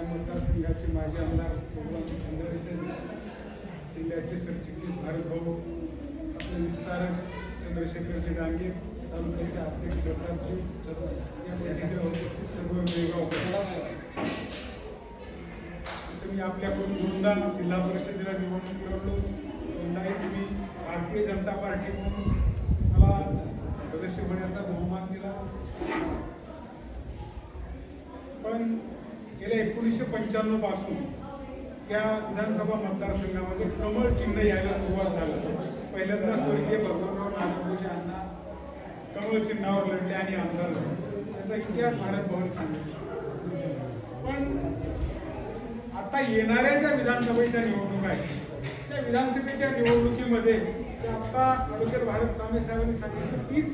मतदारसंघाचे माजी आमदार जिल्ह्याचे सरचिटणीस भारत भाऊ, आपले विस्तारक चंद्रशेखरजी डांगे, तालुक्याचे अध्यक्ष प्रतापजी, या बैठकीला उपस्थित सर्व वेळेला मी आपल्याकडून दोनदा जिल्हा परिषदेला निवडणूक लढलो, दोनदाही तुम्ही भारतीय जनता पार्टी म्हणून मला सदस्य होण्याचा बहुमान दिला. पण गेल्या 1995 पासून त्या विधानसभा मतदारसंघामध्ये कमळ चिन्ह यायला सुरुवात झाली. पहिल्यांदा स्वर्गीय भगवानराव नागपूरचे अण्णा कमळ चिन्हावर लढले आणि आमदार झाले. त्याचा इतिहास भारत भवन सांगितला. पण आता येणाऱ्या ज्या विधानसभेच्या निवडणुका आहेत, त्या विधानसभेच्या निवडणुकीमध्ये आता ॲडव्होकेट भारत सामे साहेबांनी सांगितलं तीच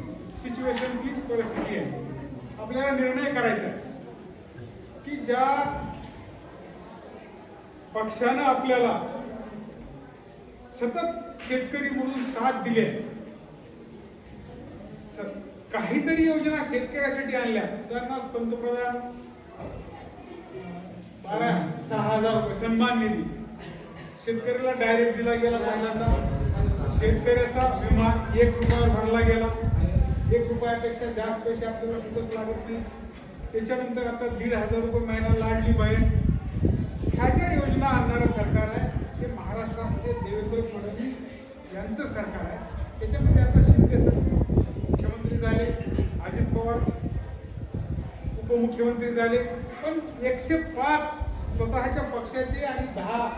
सिच्युएशन, तीच परिस्थिती आहे. आपल्याला निर्णय करायचा आहे की ज्या पक्षानं आपल्याला सतत शेतकरी म्हणून साथ दिली, काहीतरी योजना शेतकऱ्यासाठी आणल्या. उदाहरणार्थ पंतप्रधान 6,000 रुपये सन्मान निधी शेतकऱ्याला डायरेक्ट दिला गेला. पहिल्यांदा शेतकऱ्याचा विमा 1 रुपयावर भरला गेला. 1 रुपयापेक्षा जास्त पैसे आपल्याला कुठंच लागत नाही. त्याच्यानंतर आता 1,500 रुपये महिना लाडली बहीण, ह्या ज्या योजना आणणारं सरकार आहे ते महाराष्ट्रामध्ये देवेंद्र फडणवीस यांचं सरकार आहे. त्याच्यामध्ये आता शिंदे मुख्यमंत्री झाले, अजित पवार उपमुख्यमंत्री झाले, पण 105 स्वतःच्या पक्षाचे आणि 10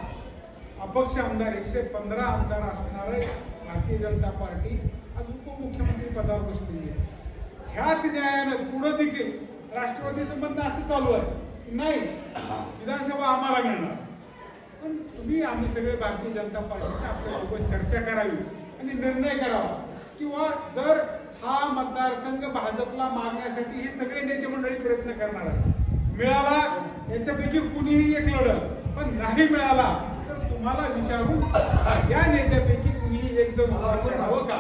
अपक्ष आमदार, 115 आमदार असणारे भारतीय जनता पार्टी आज उपमुख्यमंत्री पदावर बसलेली आहे. ह्याच न्यायानं पुढे देखील राष्ट्रवादीचं म्हणणं असं चालू आहे, नाही विधानसभा आम्हाला मिळणार. पण तुम्ही आम्ही सगळे भारतीय जनता पार्टीच्या आपल्यासोबत चर्चा करावी आणि निर्णय करावा, किंवा जर हा मतदारसंघ भाजपला मागण्यासाठी हे सगळे नेते मंडळी प्रयत्न करणार आहे. मिळाला यांच्यापैकी कुणीही एक लढल, पण नाही मिळाला तर तुम्हाला विचारून या नेत्यापैकी कुणीही एक जण हवं का